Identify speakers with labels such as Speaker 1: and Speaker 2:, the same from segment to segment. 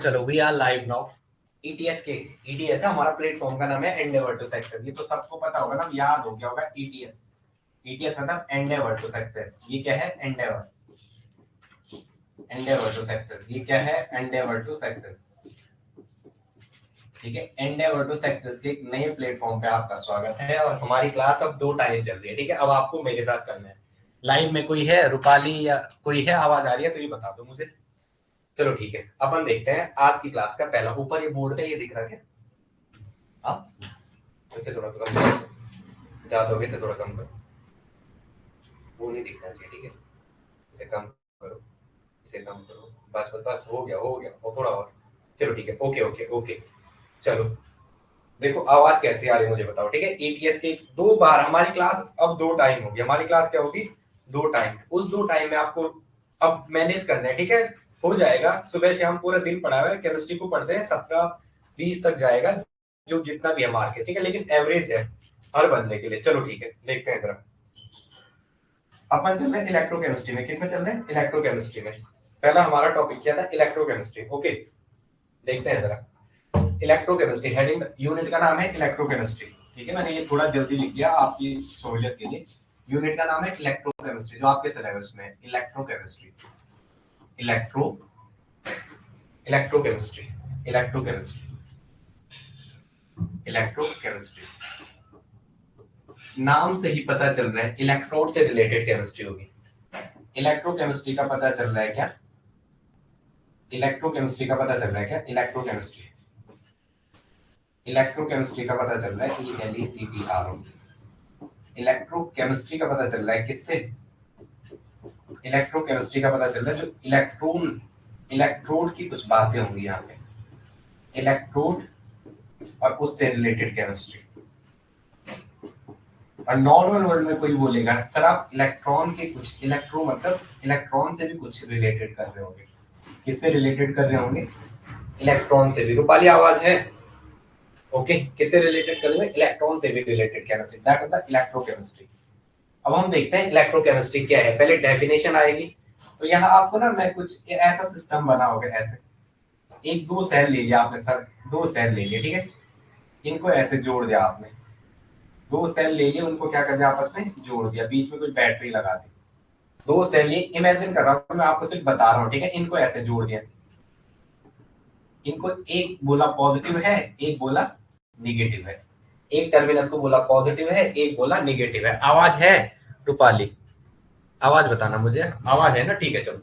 Speaker 1: चलो we are live now. ETS के ETS है हमारा प्लेटफॉर्म का नाम है एंडेवर टू सक्सेस। ये तो सबको पता होगा ना, याद हो गया होगा। ईटीएस ईटीएस मतलब एंडेवर टू सक्सेस। ये क्या है? एंडेवर। एंडेवर टू सक्सेस ये क्या है? Endeavour to success. ठीक है, एंडेवर टू सक्सेस के एक नए प्लेटफॉर्म पे आपका स्वागत है। और हमारी क्लास अब 2 टाइम चल रही है। ठीक है, अब आपको मेरे साथ चलना है। लाइव में कोई है? रूपाली या कोई है? आवाज आ रही है तो ये बता दो मुझे। चलो ठीक है, अपन देखते हैं आज की क्लास का पहला। ऊपर ये बोर्ड पे ये दिख रहा है क्या? इसे थोड़ा कम करो, ज्यादा हो गया, इसे थोड़ा कम करो। वो नहीं दिखना चाहिए। ठीक है, इसे कम करो, इसे कम करो। बस बस बस, हो गया हो गया, और थोड़ा और। चलो ठीक है, ओके ओके ओके। चलो देखो आवाज कैसी आ रही है मुझे बताओ। ठीक है, एटीएस के 2 बार हमारी क्लास, अब 2 टाइम होगी हमारी क्लास। क्या होगी? 2 टाइम। उस 2 टाइम में आपको अब मैनेज करना है। ठीक है, हो जाएगा। सुबह शाम पूरा दिन पढ़ा हुआ है। केमिस्ट्री को पढ़ते हैं 17-20 तक जाएगा, जो जितना भी है मार्केट। ठीक है, लेकिन एवरेज है हर बंदे के लिए। चलो ठीक है, देखते हैं जरा। अपन चल रहे हैं इलेक्ट्रोकेमिस्ट्री में। किस में चल रहे हैं? इलेक्ट्रोकेमिस्ट्री में। पहला हमारा टॉपिक क्या था? इलेक्ट्रोकेमिस्ट्री। ओके, देखते हैं जरा। इलेक्ट्रोकेमिस्ट्री हेडिंग, यूनिट का नाम है इलेक्ट्रोकेमिस्ट्री। ठीक है, मैंने ये थोड़ा जल्दी लिख दिया आपकी सहूलियत के लिए। यूनिट का नाम है इलेक्ट्रोकेमिस्ट्री, जो आपके सिलेबस में है electrochemistry. Electro electrochemistry electrochemistry electrochemistry. नाम से ही पता चल रहा है इलेक्ट्रोड से रिलेटेड केमिस्ट्री होगी। इलेक्ट्रोकेमिस्ट्री का पता चल रहा है क्या? इलेक्ट्रोकेमिस्ट्री का पता चल रहा है क्या? इलेक्ट्रोकेमिस्ट्री इलेक्ट्रोकेमिस्ट्री का पता चल रहा है ELECTRO। इलेक्ट्रोकेमिस्ट्री का पता चल रहा है किससे? इलेक्ट्रोकेमिस्ट्री का पता चल रहा है जो इलेक्ट्रॉन, इलेक्ट्रोड की कुछ बातें होंगी यहाँ पे। इलेक्ट्रोड और उससे रिलेटेड केमिस्ट्री। और नॉर्मल वर्ल्ड में कोई बोलेगा सर आप इलेक्ट्रॉन के कुछ, इलेक्ट्रो मतलब इलेक्ट्रॉन से भी कुछ रिलेटेड कर रहे होंगे। किससे रिलेटेड कर रहे होंगे? इलेक्ट्रॉन से भी। रूपाली आवाज है? ओके, किससे रिलेटेड कर रहे हैं? इलेक्ट्रॉन से भी related chemistry, that is the electrochemistry. अब हम देखते हैं इलेक्ट्रोकेमिस्ट्री क्या है। पहले डेफिनेशन आएगी। तो यहाँ आपको ना मैं कुछ ऐसा सिस्टम बना होगा। ऐसे एक दो सेल ले लिया आपने सर, 2 सेल ले लिए। ठीक है, इनको ऐसे जोड़ दिया आपने। 2 सेल ले लिए, उनको क्या कर दिया? आपस में जोड़ दिया, बीच में कोई बैटरी लगा दी। 2 सेल, ये इमेजिन कर रहा हूँ मैं, आपको सिर्फ बता रहा हूँ। ठीक है, इनको ऐसे जोड़ दिया। इनको एक बोला पॉजिटिव है, एक बोला निगेटिव है। एक टर्मिनस को बोला पॉजिटिव है, एक बोला निगेटिव है। आवाज है रूपाली? आवाज बताना मुझे, आवाज है ना? ठीक है, चलो।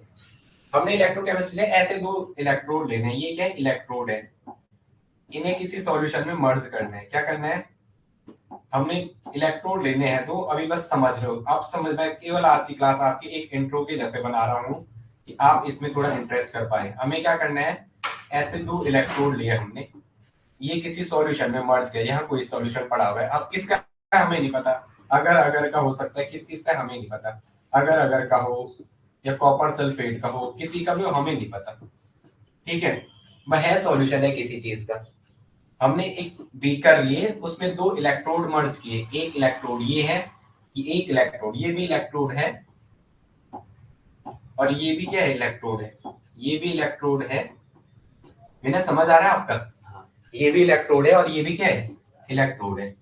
Speaker 1: हमने इलेक्ट्रोकेमिस्ट्री में ऐसे 2 इलेक्ट्रोड लेने हैं। ये क्या है? इलेक्ट्रोड है। इन्हें किसी सॉल्यूशन में मर्ज करना है। क्या करना है? हमने इलेक्ट्रोड लेने हैं। तो अभी बस समझ लो, आप समझ में, केवल आज की क्लास आपकी एक इंट्रो के जैसे बना रहा हूँ कि आप इसमें थोड़ा इंटरेस्ट कर पाए। हमें क्या करना है? ऐसे 2 इलेक्ट्रोड लिए हमने, ये किसी सॉल्यूशन में मर्ज किया। यहाँ कोई सॉल्यूशन पड़ा हुआ है, अब किसका हमें नहीं पता। अगर अगर का हो सकता है, किस चीज का हमें नहीं पता। अगर अगर का हो या कॉपर सल्फेट का हो, किसी का भी हो, हमें नहीं पता। ठीक है, वह है सॉल्यूशन है किसी चीज का। हमने एक बीकर लिए, उसमें 2 इलेक्ट्रोड मर्ज किए। एक इलेक्ट्रोड ये है, एक इलेक्ट्रोड ये भी इलेक्ट्रोड है, और ये भी क्या है? इलेक्ट्रोड है। ये भी इलेक्ट्रोड है। बिना समझ आ रहा है आपका? ये भी इलेक्ट्रोड है और ये भी क्या है? इलेक्ट्रोड है।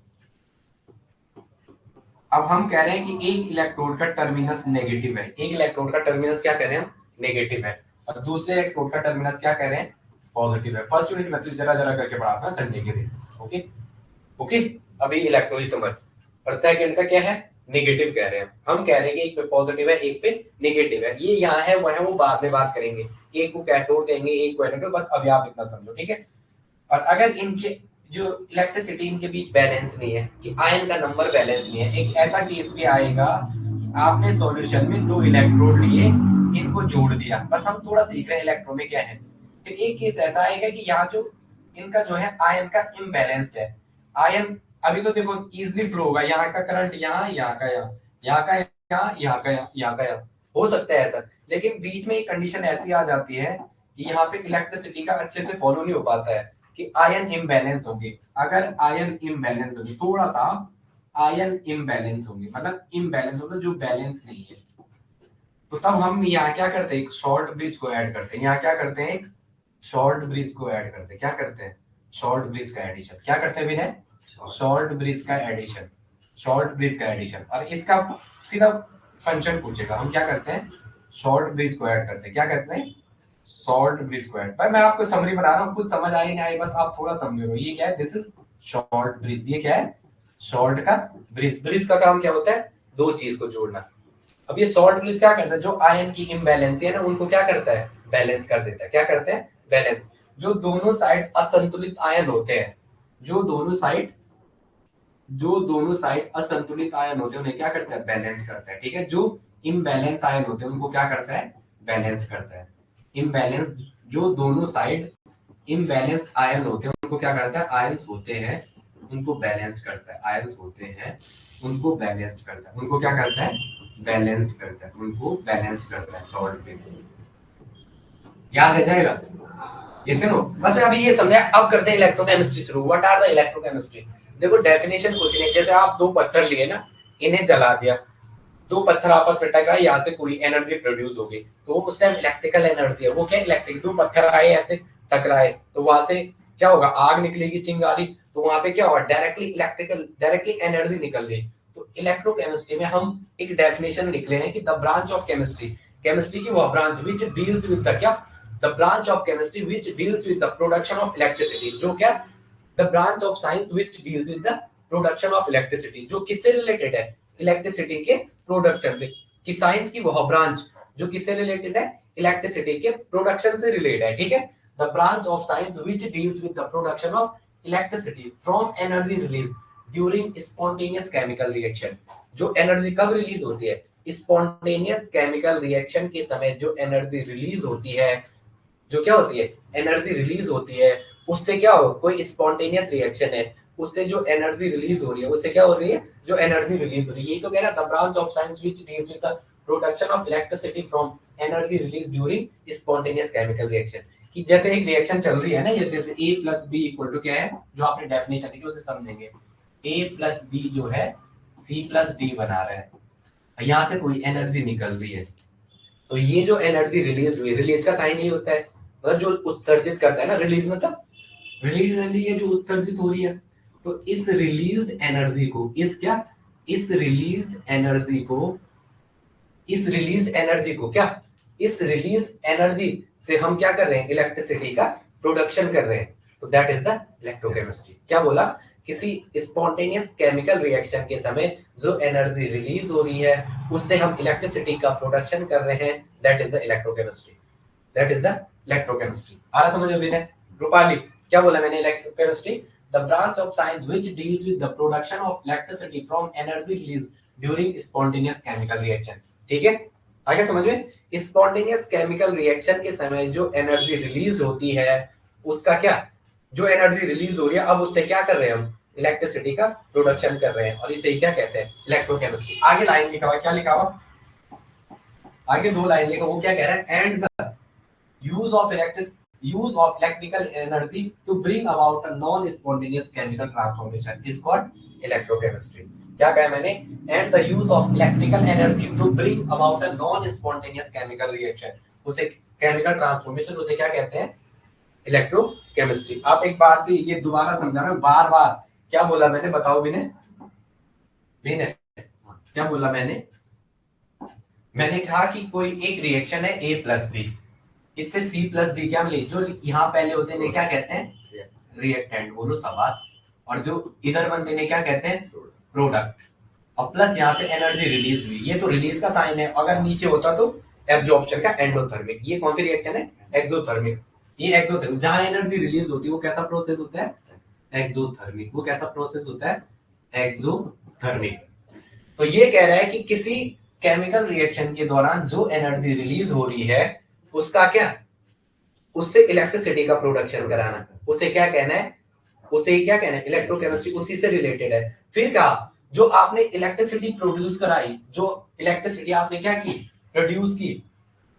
Speaker 1: अब हम कह रहे हैं कि एक इलेक्ट्रोड का टर्मिनस नेगेटिव है। एक इलेक्ट्रोड का टर्मिनस क्या कह रहे हैं? नेगेटिव है। और दूसरे इलेक्ट्रोड का टर्मिनस क्या कह रहे हैं? पॉजिटिव है। फर्स्ट यूनिट मतलब जरा जरा करके पढ़ा था संडे के दिन। ओके ओके, अभी इलेक्ट्रो ही समझ। और सेकंड का क्या है? नेगेटिव कह रहे हैं। हम कह रहे हैं कि एक पे पॉजिटिव है, एक पे नेगेटिव है। ये यहाँ है, वो है, वो बाद में बात करेंगे। एक को कैथोड कहेंगे, एक को एनोड। बस अभी आप इतना समझो। ठीक है, और अगर इनके जो इलेक्ट्रिसिटी इनके बीच बैलेंस नहीं है, कि आयन का नंबर बैलेंस नहीं है, एक ऐसा केस भी आएगा कि आपने सॉल्यूशन में 2 इलेक्ट्रोड लिए, इनको जोड़ दिया। बस हम थोड़ा सीख रहे हैं इलेक्ट्रो में क्या है। फिर एक केस ऐसा आएगा कि यहाँ जो इनका जो है आयन का इम्बैलेंस्ड है। आयन अभी तो देखो इजिली फ्लो होगा, यहाँ का करंट यहाँ, यहाँ का यहाँ, यहाँ का यहाँ, यहाँ का यहाँ, यहाँ का यहाँ, हो सकता है ऐसा। लेकिन बीच में एक कंडीशन ऐसी आ जाती है कि यहाँ पे इलेक्ट्रिसिटी का अच्छे से फॉलो नहीं हो पाता है, कि आयन इम्बैलेंस होंगे। अगर आयन इम्बैलेंस होगी, थोड़ा सा आयन इम्बैलेंस होंगे, मतलब इम्बैलेंस होता है जो बैलेंस नहीं है, तो तब हम यहाँ क्या करते हैं? एक शॉर्ट ब्रिज को ऐड करते हैं। यहाँ क्या करते हैं? एक शॉर्ट ब्रिज को ऐड करते हैं, क्या करते हैं, शॉर्ट ब्रिज का एडिशन, क्या करते हैं विनय, शॉर्ट ब्रिज का एडिशन, शॉर्ट ब्रिज का एडिशन। और इसका सीधा फंक्शन पूछेगा, हम क्या करते हैं, शॉर्ट ब्रिज को ऐड करते हैं, क्या करते हैं, शॉर्ट ब्रिज को ऐड। भाई मैं आपको समरी बना रहा हूँ, कुछ समझ आई नहीं आई बस आप थोड़ा समझ लो। ये क्या है, दिस इज शॉर्ट ब्रिज, ये क्या है, शॉर्ट का ब्रिज। ब्रिज का काम क्या होता है, दो चीज को जोड़ना। अब ये शॉर्ट ब्रिज क्या करता है, जो आयन की इम्बैलेंस है ना उनको क्या करता है, बैलेंस कर देता है। क्या करते हैं, बैलेंस। जो दोनों साइड असंतुलित आयन होते हैं, जो दोनों साइड असंतुलित आयन होते हैं उन्हें क्या करता है, बैलेंस करता है। ठीक है, जो इम्बैलेंस आयन होते हैं उनको क्या करता है, बैलेंस करता है। इम्बैलेंस, जो दोनों साइड इम्बैलेंस्ड आयन होते हैं उनको क्या करता है, आयंस होते हैं उनको बैलेंस्ड करता है, आयंस होते हैं उनको बैलेंस्ड करता है, उनको क्या करता है, बैलेंस्ड करता है, उनको बैलेंस्ड करता है शॉर्ट ब्रिज। याद रह जाएगा ये, सुनो बस मैं अभी ये समझा। अब करते हैं इलेक्ट्रोकेमिस्ट्री शुरू। What are the electrochemistry. देखो डेफिनेशन कुछ नहीं, जैसे आप दो पत्थर लिए ना, इन्हें जला दिया, दो पत्थर आपस में टकराए, यहाँ से कोई एनर्जी प्रोड्यूस होगी, तो उस टाइम इलेक्ट्रिकल एनर्जी है, वो क्या इलेक्ट्रिक। दो पत्थर आए ऐसे टकराए तो वहां से क्या होगा, आग निकलेगी, चिंगारी, तो वहां पे क्या होगा, डायरेक्टली एनर्जी निकल गई। तो इलेक्ट्रोकेमिस्ट्री में हम एक डेफिनेशन निकले हैं कि the branch of chemistry, chemistry की वह branch which deals with the क्या, the branch of chemistry which deals with the production of electricity, जो क्या, the branch of science which deals with the production of electricity, जो किससे related है, electricity के production से। कि साइंस की वह ब्रांच जो किससे रिलेटेड है, इलेक्ट्रिसिटी के प्रोडक्शन से रिलेटेड है। ठीक है, the branch of science which deals with the production of electricity from energy release during spontaneous chemical reaction. जो एनर्जी कब रिलीज होती है, स्पॉन्टेनियस केमिकल रिएक्शन के समय जो एनर्जी रिलीज होती है, जो क्या होती है, एनर्जी रिलीज होती है, उससे क्या हो, कोई स्पॉन्टेनियस रिएक्शन है, उससे जो एनर्जी रिलीज हो रही है, उससे क्या हो रही है, जो एनर्जी रिलीज हो रही है। यही तो कह रहा था, branch of science which deals with the production of electricity from energy release during spontaneous chemical reaction. कि जैसे एक रिएक्शन चल रही है ना, ये जैसे a plus B equal to क्या है, जो आपने डेफिनेशन लिखी उसे समझेंगे। a प्लस बी जो है c प्लस डी बना रहा है, यहाँ से कोई एनर्जी निकल रही है, तो ये जो एनर्जी रिलीज हुई, रिलीज का साइन ये होता है, मतलब जो उत्सर्जित करता है ना, रिलीज मतलब रिलीज एनर्जी है जो उत्सर्जित हो रही है। तो इस रिलीज्ड एनर्जी को, इस क्या, इस रिलीज्ड एनर्जी को, इस रिलीज्ड एनर्जी को क्या, इस रिलीज्ड एनर्जी से हम क्या कर रहे हैं, इलेक्ट्रिसिटी का प्रोडक्शन कर रहे हैं। तो दैट इज द इलेक्ट्रोकेमिस्ट्री। क्या बोला, किसी स्पॉन्टेनियस केमिकल रिएक्शन के समय जो एनर्जी रिलीज हो रही है उससे हम इलेक्ट्रिसिटी का प्रोडक्शन कर रहे हैं, that is the electrochemistry, that is the electrochemistry. आ रहा समझ में रूपाली, क्या बोला मैंने, electrochemistry the branch of science which deals with the production of electricity from energy release during spontaneous chemical reaction. ठीक है, आगे समझ में। स्पॉन्टेनियस केमिकल रिएक्शन के समय जो एनर्जी रिलीज होती है उसका क्या, जो एनर्जी रिलीज हो रही है अब उससे क्या कर रहे हैं हम, इलेक्ट्रिसिटी का प्रोडक्शन कर रहे हैं, और इसे क्या कहते हैं, इलेक्ट्रोकेमिस्ट्री। आगे लाइन लिखा हुआ, क्या लिखा हुआ, आगे दो लाइन लिखा, वो क्या कह रहा है, and the use of electrical energy to bring about a non-spontaneous chemical transformation is called electrochemistry। क्या कहा मैंने, and the use of electrical energy to bring about a non-spontaneous chemical reaction, उसे chemical transformation, उसे क्या कहते हैं, electrochemistry. आप एक बात थी, ये दोबारा समझा रहा हूँ बार बार। क्या बोला मैंने, बताओ विनय, विनय क्या बोला मैंने, मैंने कहा कि कोई एक रिएक्शन है a प्लस बी, इससे C प्लस डी क्या मिले, जो यहाँ पहले होते हैं क्या कहते हैं, रिएक्टेंट, बोलो शाबाश, और जो इधर बनते हैं क्या कहते हैं, प्रोडक्ट। और प्लस यहाँ से एनर्जी रिलीज हुई, ये तो रिलीज का साइन है, अगर नीचे होता तो एब्जॉर्प्शन का एंडोथर्मिक। ये कौन सी रिएक्शन है, एक्सोथर्मिक। ये एक्सोथर्मिक, जहां एनर्जी रिलीज होती है वो कैसा प्रोसेस होता है, एक्सोथर्मिक। वो कैसा प्रोसेस होता है, एक्सोथर्मिक। तो ये कह रहा है कि किसी केमिकल रिएक्शन के दौरान जो एनर्जी रिलीज हो रही है उसका क्या, उससे इलेक्ट्रिसिटी का प्रोडक्शन कराना, उसे क्या कहना है, उसे क्या कहना है, इलेक्ट्रोकेमिस्ट्री, उसी से रिलेटेड है। फिर कहा, जो आपने इलेक्ट्रिसिटी प्रोड्यूस कराई, जो इलेक्ट्रिसिटी आपने क्या की, प्रोड्यूस की,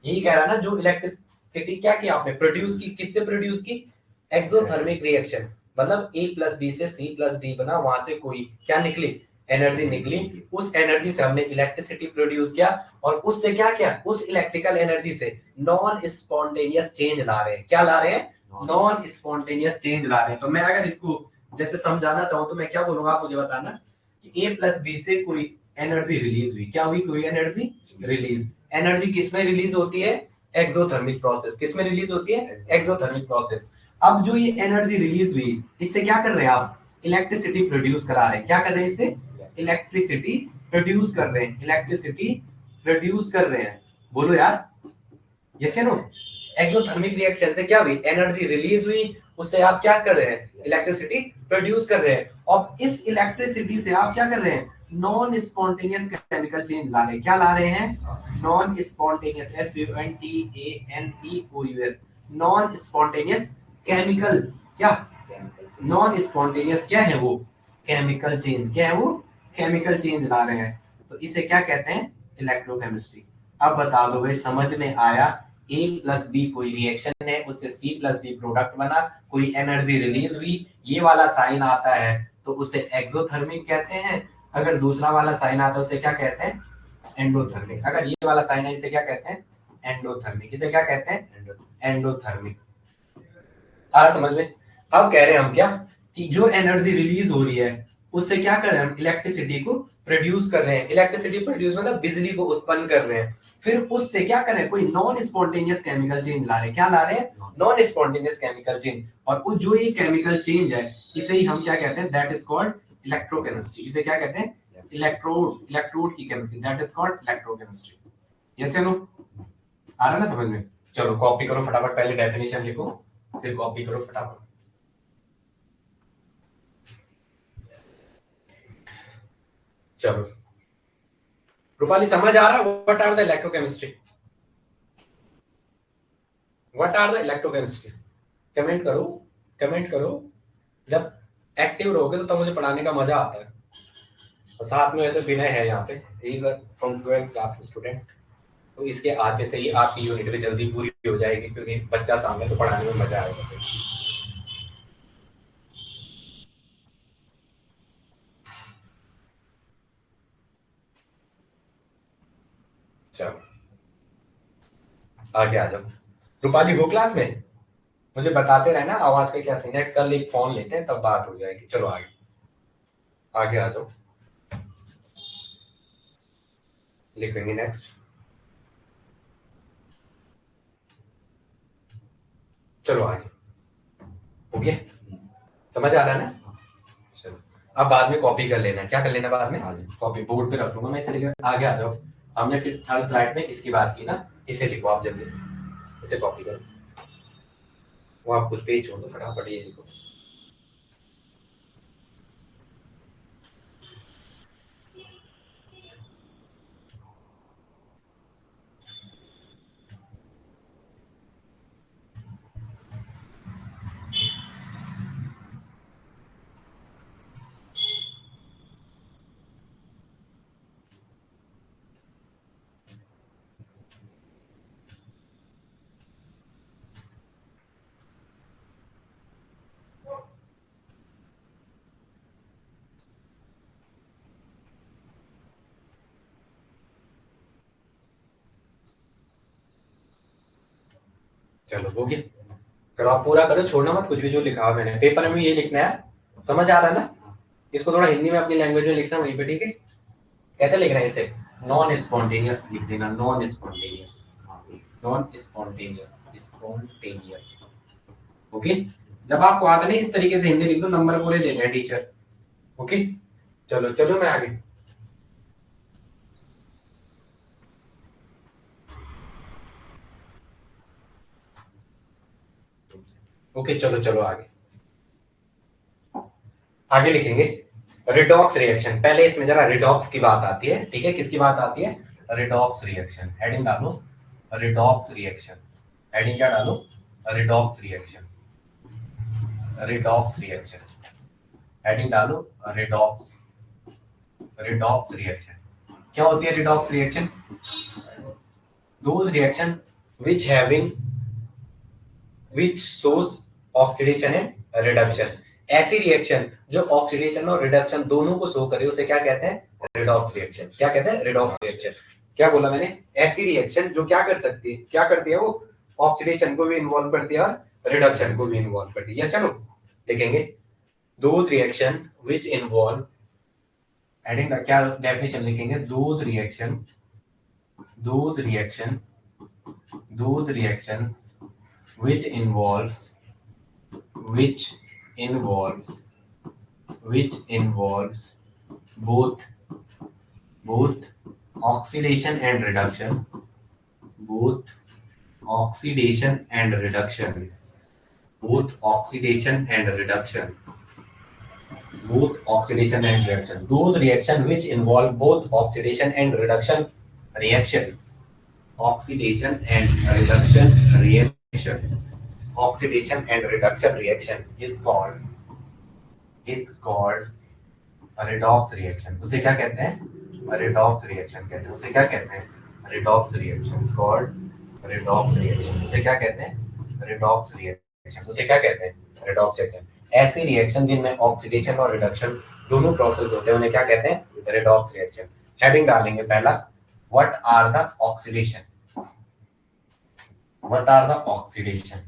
Speaker 1: यही कह रहा ना, जो इलेक्ट्रिसिटी क्या की आपने, प्रोड्यूस की, किससे प्रोड्यूस की, एक्सोथर्मिक रिएक्शन, मतलब A प्लस बी से C प्लस डी बना, वहां से कोई क्या निकली, एनर्जी निकली, उस एनर्जी से हमने इलेक्ट्रिसिटी प्रोड्यूस किया और उससे क्या किया, उस इलेक्ट्रिकल एनर्जी से नॉन स्पॉन्टेनियस चेंज ला रहे हैं। क्या ला रहे हैं? नॉन स्पॉन्टेनियस चेंज ला रहे हैं। तो मैं अगर इसको जैसे समझाना चाहूँ तो मैं क्या बोलूंगा, आप मुझे बताना कि A प्लस बी से कोई एनर्जी रिलीज हुई। क्या हुई? कोई एनर्जी रिलीज। एनर्जी किसमें रिलीज होती है? Exothermic process. किसमें रिलीज होती है? Exothermic process. अब जो ये एनर्जी रिलीज हुई, इससे क्या कर रहे हैं आप? इलेक्ट्रिसिटी प्रोड्यूस करा रहे हैं। क्या कर रहे हैं? इससे इलेक्ट्रिसिटी प्रोड्यूस कर रहे हैं। इलेक्ट्रिसिटी प्रोड्यूस कर रहे हैं। बोलो यार, यस या नो? एक्सोथर्मिक रिएक्शन से क्या हुई? एनर्जी रिलीज हुई, उससे आप क्या कर रहे हैं? इलेक्ट्रिसिटी प्रोड्यूस कर रहे हैं। और इस इलेक्ट्रिसिटी से आप क्या कर रहे हैं? नॉन स्पॉन्टेनियस केमिकल चेंज ला रहे हैं। क्या ला रहे हैं? Non spontaneous, SPONTANEOUS, non spontaneous chemical, क्या नॉन स्पॉन्टेनियस क्या है वो? Chemical change. क्या है वो? केमिकल चेंज ला रहे हैं। तो इसे क्या कहते हैं? इलेक्ट्रोकेमिस्ट्री। अब बता दो भाई, समझ में आया? A प्लस बी कोई रिएक्शन है, उससे C प्लस डी प्रोडक्ट बना, कोई एनर्जी रिलीज हुई, ये वाला साइन आता है तो उसे एक्सोथर्मिक कहते हैं। अगर दूसरा वाला साइन आता है उसे क्या कहते हैं? एंडोथर्मिक। अगर ये वाला साइन है इसे क्या कहते हैं? एंडोथर्मिक। इसे क्या कहते हैं? एंडोथर्मिक। आ रहा समझ में? अब कह रहे हैं हम क्या, कि जो एनर्जी रिलीज हो रही है उससे क्या कर रहे हैं? हम इलेक्ट्रिसिटी को प्रोड्यूस कर रहे हैं। इलेक्ट्रिसिटी प्रोड्यूस मतलब बिजली को उत्पन्न कर रहे हैं। फिर उससे क्या कर रहे हैं? कोई नॉन स्पॉन्टेनियस केमिकल चेंज ला रहे हैं। क्या ला रहे हैं? Non spontaneous chemical change. और उस जो ये केमिकल चेंज है इसे ही हम क्या कहते हैं? That is called electrochemistry. इसे क्या कहते हैं? इलेक्ट्रोड की chemistry, that is called electrochemistry. Yes या नो? आ रहा ना समझ में? चलो कॉपी करो फटाफट, पहले डेफिनेशन लिखो फिर कॉपी करो फटाफट। चलो रूपाली समझ आ रहा? What are the electrochemistry? What are the electrochemistry? Comment करो, कमेंट करो। जब एक्टिव रहोगे तो तब मुझे पढ़ाने का मजा आता है। और साथ में वैसे विनय है यहाँ पे, he is from 12th class student, तो इसके आगे से ही आपकी यूनिट भी जल्दी पूरी हो जाएगी क्योंकि बच्चा सामने तो पढ़ाने में मजा आएगा। चलो आगे आ जाओ। रूपाली हो क्लास में? मुझे बताते रहना आवाज का क्या सीन है। कल एक फोन लेते हैं तब बात हो जाएगी। चलो आगे आगे आ जाओ, लिखेंगे नेक्स्ट। चलो आगे हो गया, समझ आ रहा है ना? चलो अब बाद में कॉपी कर लेना। क्या कर लेना बाद में? कॉपी बोर्ड पे रख लूंगा मैं, इसे लिखो। आगे आ जाओ। हमने फिर थर्ड स्लाइड में इसकी बात की ना, इसे लिखो आप जल्दी, इसे कॉपी करो। वो आप कुछ पेज छोड़ दो, फटाफट ये लिखो। चलो हो गया, करो आप पूरा करो, छोड़ना मत कुछ भी जो लिखा हुआ मैंने। पेपर में ये लिखना है, समझ आ रहा है ना? इसको थोड़ा हिंदी में अपनी लैंग्वेज में लिखना वहीं पे, ठीक है? कैसे लिखना है इसे? नॉन स्पॉन्टेनियस लिख देना, non spontaneous, non spontaneous, spontaneous. Okay, जब आपको आता नहीं इस तरीके से हिंदी लिख दो, नंबर पूरे देते हैं टीचर। ओके चलो चलो मैं आगे। ओके चलो चलो आगे आगे लिखेंगे। रिडॉक्स रिएक्शन, पहले इसमें जरा रिडॉक्स की बात आती है, ठीक है? किसकी बात आती है? Redox reaction. हेडिंग डालो रिडॉक्स रिएक्शन। हेडिंग क्या डालो? Redox reaction, redox reaction. Heading डालो रिडॉक्स, रिडॉक्स रिएक्शन। क्या होती है redox reaction? Those reaction which shows oxidation and reduction, ऐसी रिएक्शन जो ऑक्सीडेशन और रिडक्शन दोनों को शो करे उसे क्या कहते हैं? Redox reaction. क्या कहते हैं? Redox reaction. क्या बोला मैंने? ऐसी रिएक्शन जो क्या कर सकती है, क्या करती है वो? ऑक्सीडेशन को भी इन्वॉल्व करती है और रिडक्शन को भी इन्वॉल्व करती है। यस या नो? लिखेंगे those reaction which involve, heading का क्या डेफिनेशन लिखेंगे? Those reactions which involves both oxidation and reduction, both oxidation and reduction, both oxidation and reduction, both oxidation and reduction. Those reactions which involve both oxidation and reduction reaction, oxidation and reduction reaction, oxidation and reduction reaction is called redox reaction. उसे क्या कहते हैं? redox reaction कहते हैं। उसे क्या कहते हैं? redox reaction, called redox reaction। उसे क्या कहते हैं? redox reaction। उसे क्या कहते हैं? redox reaction। ऐसी रिएक्शन जिनमें ऑक्सीडेशन और रिडक्शन दोनों प्रोसेस होते हैं उन्हें क्या कहते हैं? redox reaction। हेडिंग डालेंगे पहला, what are the oxidation, what are the oxidation,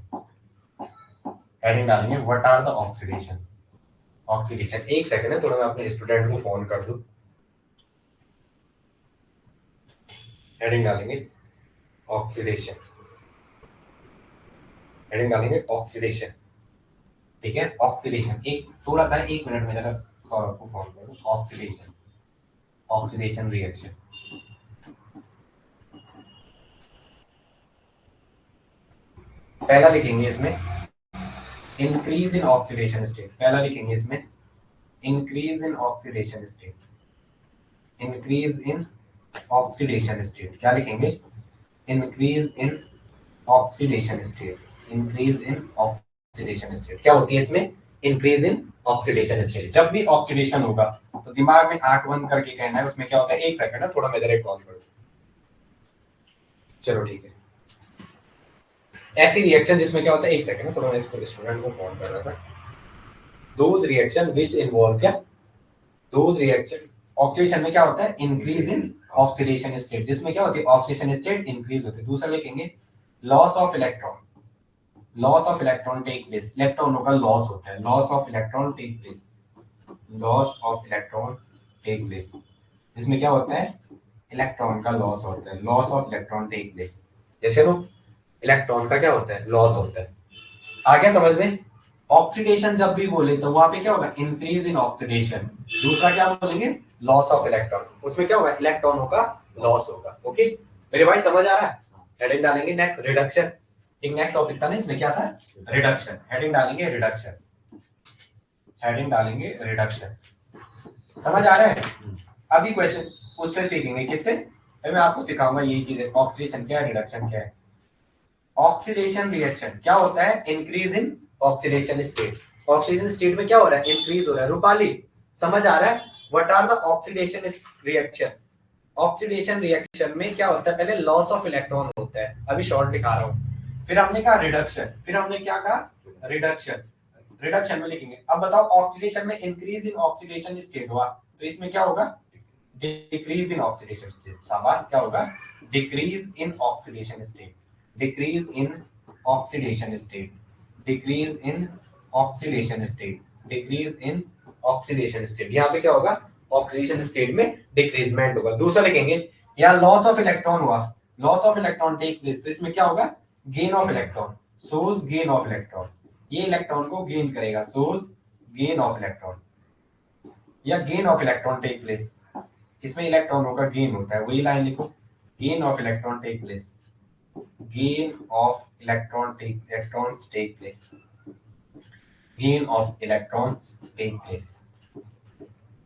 Speaker 1: heading डालेंगे what are the oxidation, oxidation. एक सेकंड है, थोड़ा मैं अपने स्टूडेंट को फोन कर दूं। हेडिंग डालेंगे ऑक्सीडेशन, हेडिंग डालेंगे ऑक्सीडेशन। ठीक है, ऑक्सीडेशन। एक थोड़ा सा 1 मिनट में जरा सौरभ को फोन कर दूं। Oxidation, oxidation reaction. पहला लिखेंगे इसमें इंक्रीज इन ऑक्सीडेशन स्टेट। पहला लिखेंगे इसमें increase in oxidation state, increase in oxidation state. क्या लिखेंगे? Increase in oxidation state, increase in oxidation state. क्या होती है इसमें? Increase in oxidation state. जब भी ऑक्सीडेशन होगा तो दिमाग में आंख बंद करके कहना है उसमें क्या होता है। 1 सेकंड है, थोड़ा मैं इधर कॉल कर दूं। चलो ठीक है। ऐसी रिएक्शन जिसमें क्या होता है, 1 सेकंड है, थोड़ा मैं इसको स्टूडेंट को फोन कर रहा था। दोज रिएक्शन व्हिच इन्वॉल्व, क्या दोज रिएक्शन, ऑक्सीडेशन में क्या होता है? इंक्रीज इन ऑक्सीडेशन स्टेट, जिसमें क्या होती है? ऑक्सीडेशन स्टेट इंक्रीज होती है। दूसरा लिखेंगे loss of electron, loss of electron take place. इलेक्ट्रॉनों का लॉस होता है, loss of electron take place, loss of electron take place. इसमें क्या होता है? इलेक्ट्रॉन का लॉस होता है, loss of electron take place. जैसे नो इलेक्ट्रॉन का क्या होता है? लॉस होता है। आ गया समझ में? ऑक्सीडेशन जब भी बोले तो वहां पे क्या होगा? Increase in oxidation. दूसरा क्या बोलेंगे? Loss of electron. उसमें क्या होगा? इलेक्ट्रॉनों का लॉस होगा। ओके मेरे भाई, समझ आ रहा है? हेडिंग डालेंगे नेक्स्ट रिडक्शन। एक नेक्स्ट टॉपिक था ना इसमें, क्या था? रिडक्शन। हेडिंग डालेंगे रिडक्शन, हेडिंग डालेंगे रिडक्शन। समझ आ रहा है? अभी क्वेश्चन उससे सीखेंगे, किससे? मैं आपको सिखाऊंगा यही चीजें, ऑक्सीडेशन क्या है, रिडक्शन क्या है। ऑक्सीडेशन रिएक्शन क्या होता है? Increase in oxidation state. Oxidation state में क्या हो रहा है? इंक्रीज हो रहा है। रूपाली समझ आ रहा है? What are the oxidation reaction? Oxidation reaction में क्या होता है? पहले लॉस ऑफ इलेक्ट्रॉन होता है, अभी शॉर्ट दिखा रहा हूं। फिर हमने कहा रिडक्शन, फिर हमने क्या कहा? रिडक्शन। रिडक्शन में लिखेंगे। अब बताओ ऑक्सीडेशन में इंक्रीज इन ऑक्सीडेशन स्टेट हुआ तो इसमें क्या होगा? Decrease in oxidation state. शाबाश, क्या होगा? Decrease in oxidation state, decrease in oxidation state, decrease in oxidation state, decrease in oxidation state. यहाँ पे क्या होगा? ऑक्सीडेशन स्टेट में डिक्रीजमेंट होगा। दूसरा लिखेंगे या लॉस ऑफ इलेक्ट्रॉन हुआ, loss of electron take place तो इसमें क्या होगा? Gain of electron, source gain of electron. ये इलेक्ट्रॉन को गेन करेगा, सोर्स गेन ऑफ इलेक्ट्रॉन, या gain of electron take place. इसमें इलेक्ट्रॉनों का गेन होता है, वही लाइन लिखो, gain of electron take place, gain of electrons take place, gain of electrons take place,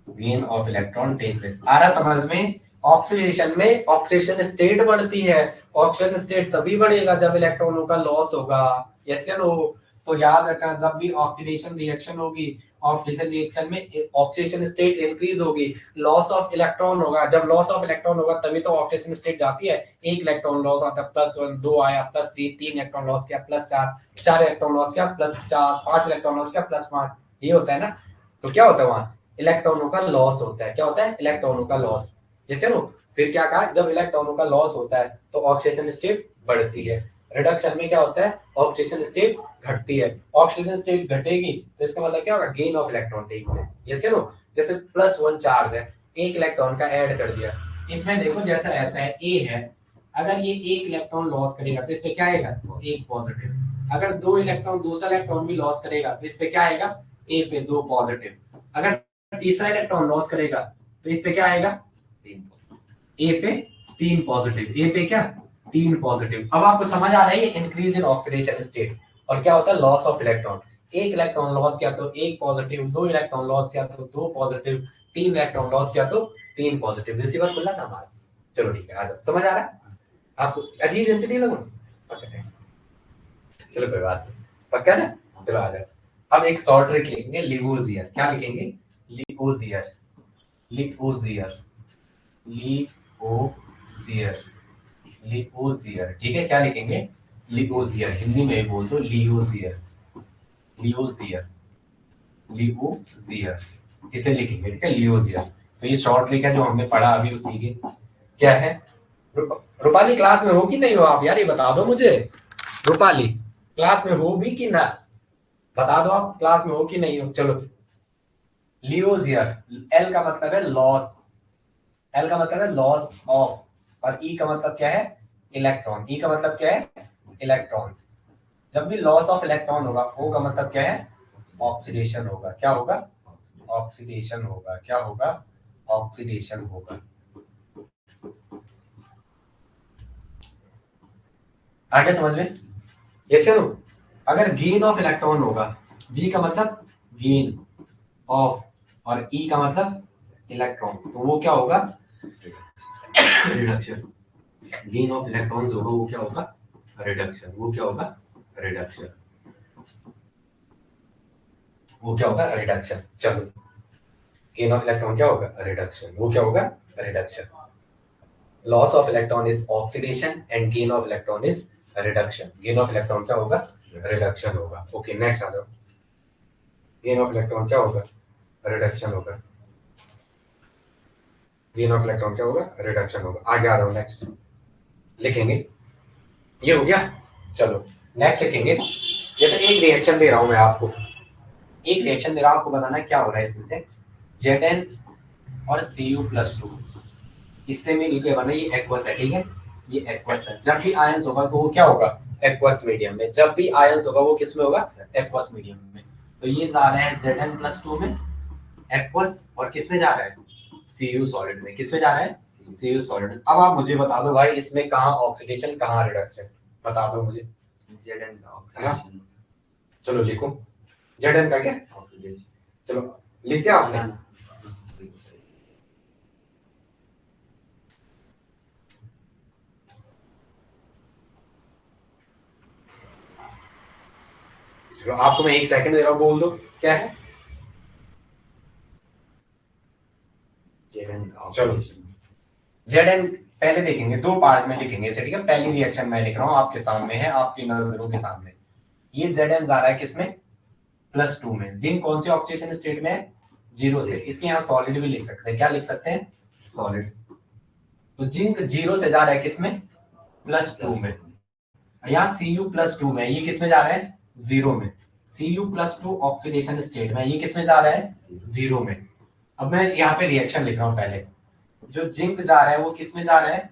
Speaker 1: gain of electron take place। आ रहा समझ में? ऑक्सीडेशन में ऑक्सीडेशन स्टेट बढ़ती है। ऑक्सीडेशन स्टेट तभी बढ़ेगा जब इलेक्ट्रॉनों का लॉस होगा। यस या नो? तो याद रखना, जब भी ऑक्सीडेशन रिएक्शन होगी, ऑक्सीडेशन रिएक्शन में ऑक्सीडेशन स्टेट इंक्रीज होगी, लॉस ऑफ इलेक्ट्रॉन होगा। जब लॉस ऑफ इलेक्ट्रॉन होगा तभी तो ऑक्सीडेशन स्टेट जाती है। 1 इलेक्ट्रॉन लॉस आता है, +1, 2 आया, +3, 3 इलेक्ट्रॉन लॉस किया, +4, 4 इलेक्ट्रॉन लॉस किया, +4, 5 इलेक्ट्रॉन लॉस किया, +5, ये होता है ना, तो क्या होता है वहां, इलेक्ट्रॉनों का लॉस होता है। क्या होता है, इलेक्ट्रॉनों का लॉस। जैसे नो, फिर क्या कहा, जब इलेक्ट्रॉनों का लॉस होता है तो ऑक्सीजन स्टेट बढ़ती है। रिडक्शन में क्या होता है, ऑक्सीजन स्टेट घटती है। ऑक्सीजन स्टेट घटेगी तो इसका मतलब क्या होगा, gain of electron take place. जैसे नो, जैसे +1 चार्ज है, एक इलेक्ट्रॉन का ऐड कर दिया, इसमें देखो जैसा ऐसा है, ए है, अगर ये एक इलेक्ट्रॉन लॉस करेगा तो इसमें क्या आएगा, एक पॉजिटिव। अगर दो इलेक्ट्रॉन, दूसरा इलेक्ट्रॉन भी लॉस करेगा तो इस पे क्या आएगा, ए पे 2 पॉजिटिव। अगर तीसरा इलेक्ट्रॉन लॉस करेगा तो इस पे क्या आएगा, ए पे 3 पॉजिटिव। ए पे क्या, 3 पॉजिटिव। अब आपको समझ आ रहा है ये इंक्रीज इन ऑक्सीडेशन स्टेट। और क्या होता है, लॉस ऑफ इलेक्ट्रॉन। एक इलेक्ट्रॉन लॉस किया तो एक पॉजिटिव, दो इलेक्ट्रॉन लॉस किया तो 2 पॉजिटिव, 3 इलेक्ट्रॉन लॉस किया तो 3 पॉजिटिव। रिसीवर खुला था हमारा। चलो ठीक है, आ जाओ, समझ आ रहा है आपको, अजीब जंतु नहीं लगो, चलो कोई बात नहीं, पक्का ना, चलो आ जाओ। अब एक शॉर्ट ट्रिक लिखेंगे, लिवोजियर। क्या लिखेंगे, लिवोजियर, लिवोजियर, लिवोजियर, लिवोजियर। ठीक है, क्या लिखेंगे, लिवोजियर। हिंदी में भी बोल दो, लिवोजियर, लिवोजियर, लिवोजियर, इसे लिखेंगे। ठीक है, लिवोजियर। तो ये शॉर्ट ट्रिक है जो हमने पढ़ा अभी, उसी के क्या है। रूपाली क्लास में हो कि नहीं हो आप यार, ये बता दो मुझे। रूपाली क्लास में हो भी कि ना, बता दो आप क्लास में हो कि नहीं हो। चलो, लियोजियर, एल का मतलब है लॉस, एल का मतलब है लॉस ऑफ, और ई का मतलब क्या है, इलेक्ट्रॉन। ई का मतलब क्या है, इलेक्ट्रॉन। जब भी लॉस ऑफ इलेक्ट्रॉन होगा, ओ का मतलब क्या है, ऑक्सीडेशन होगा। क्या होगा, ऑक्सीडेशन होगा। क्या होगा, ऑक्सीडेशन होगा। आगे समझ में, ये सुनो, अगर गेन ऑफ इलेक्ट्रॉन होगा, जी का मतलब गेन ऑफ, और ई का मतलब इलेक्ट्रॉन, तो वो क्या होगा, रिडक्शन। गेन ऑफ इलेक्ट्रॉन्स होगा, वो क्या होगा, रिडक्शन। वो क्या होगा, रिडक्शन। वो क्या होगा, रिडक्शन। चलो, गेन ऑफ इलेक्ट्रॉन क्या होगा, रिडक्शन। वो क्या होगा, reduction. Loss of electron is oxidation and gain of electron is reduction. Gain of electron क्या होगा, रिडक्शन होगा। ओके, नेक्स्ट आ जाओ। गेन ऑफ इलेक्ट्रॉन क्या होगा, रिडक्शन होगा। गेन ऑफ इलेक्ट्रॉन क्या होगा, रिडक्शन होगा। आगे आ रहा हूं, नेक्स्ट लिखेंगे। ये हो गया। चलो नेक्स्ट लिखेंगे। जैसे एक रिएक्शन दे रहा हूं मैं आपको, एक रिएक्शन दे रहा हूं आपको, बताना क्या हो रहा है इसमें से। Zn और Cu+2 इससे मिलके बना ये एक्वस है। ठीक है, ये एक्वस है। जब भी आयंस होगा तो वो क्या होगा, एक्वस मीडियम में। जब भी आयंस होगा वो किस में होगा, एक्वस मीडियम में। तो ये जा रहा है Zn+2 में एक्वस, और किस में जा रहा है, Cu सॉलिड में। किस में जा रहा है, Cu सॉलिड। अब आप मुझे बता दो भाई, इसमें कहाँ ऑक्सीडेशन कहाँ रिडक्शन, बता दो मुझे। Zn का ऑक्सीडेशन। चलो लिखो, Zn का क्या ऑक्सीडेशन। चलो लिख दिया आपने। चलो आपको मैं 1 सेकंड दे रहा हूँ, बोल दो क्या है। चलो Zn पहले देखेंगे, 2 पार्ट में लिखेंगे इसे। ठीक है, पहली रिएक्शन मैं लिख रहा हूँ, आपके सामने है, आपकी नजरों के सामने। ये Zn जा रहा है किसमें, +2 में। जिंक कौन से ऑक्सीडेशन स्टेट में है, 0 से। इसके यहाँ सॉलिड भी लिख सकते हैं। क्या लिख सकते हैं, सॉलिड। तो जिंक 0 से जा रहा है किसमें, +2 में। यहाँ Cu+2 में, ये किसमें जा रहा है, 0 में। Cu+2 ऑक्सीडेशन स्टेट में, ये किसमें जा रहा है, 0 में। अब मैं यहाँ पे रिएक्शन लिख रहा हूँ पहले। जो जिंक जा रहा है वो किसमें जा रहा है,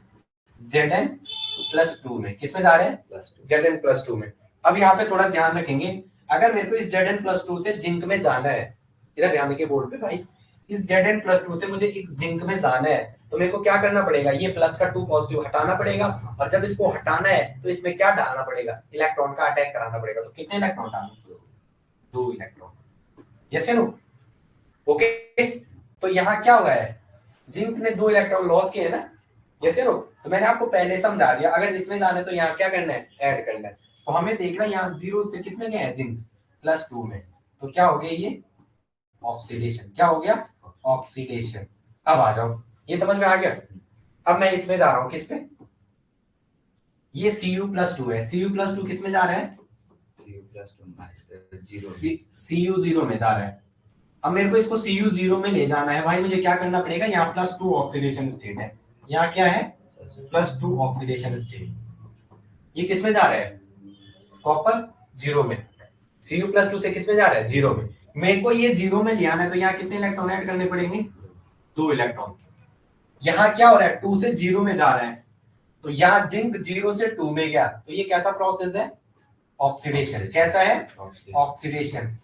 Speaker 1: Zn+2 में। किसमें जा रहे हैं, Zn+2 में। अब यहाँ पे थोड़ा ध्यान रखेंगे, अगर मेरे को इस Zn+2 से जिंक में जाना है, इधर ध्यान देंगे बोर्ड पे भाई, इस Zn+2 से मुझे एक जिंक में जाना है, तो मेरे को क्या करना पड़ेगा, ये प्लस का 2 पॉजिटिव हटाना पड़ेगा। और जब इसको हटाना है तो इसमें क्या डालना पड़ेगा, इलेक्ट्रॉन का अटैक कराना पड़ेगा। तो कितने इलेक्ट्रॉन डालना, 2 इलेक्ट्रॉन। यस या नो, ओके। तो यहाँ क्या हुआ है, जिंक ने 2 इलेक्ट्रॉन लॉस किए ना, यस या नो। तो मैंने आपको पहले समझा दिया, अगर जिसमें जाना है तो यहाँ क्या करना है, ऐड करना है। तो हमें देखना है यहाँ 0 से किसमें गया है, जिंक +2 में। तो क्या हो गया, ये ऑक्सीडेशन। क्या हो गया, ऑक्सीडेशन। अब आ जाओ, ये समझ में आ गया। अब मैं इसमें जा रहा हूँ, किस पे, ये Cu+2 है। Cu+2 किस में जा रहा है, Cu0 में जा रहा है। अब मेरे को इसको Cu0 में ले जाना है भाई, मुझे क्या करना पड़ेगा, यहाँ +2 ऑक्सीडेशन स्टेट है, यहाँ क्या है +2 ऑक्सीडेशन स्टेट, ये किस में जा रहा है कॉपर 0 में, Cu+2 से किस में जा रहा है 0 में। मेरे को ये 0 में ले आना है, तो यहाँ कितने इलेक्ट्रॉन ऐड करने पड़ेंगे 2 इलेक्ट्रॉन। यहाँ क्या हो रहा है 2 से 0 में जा रहा है, तो यहाँ जिंक 0 से 2 में गया, तो ये कैसा प्रोसेस है ऑक्सीडेशन, कैसा है ऑक्सीडेशन।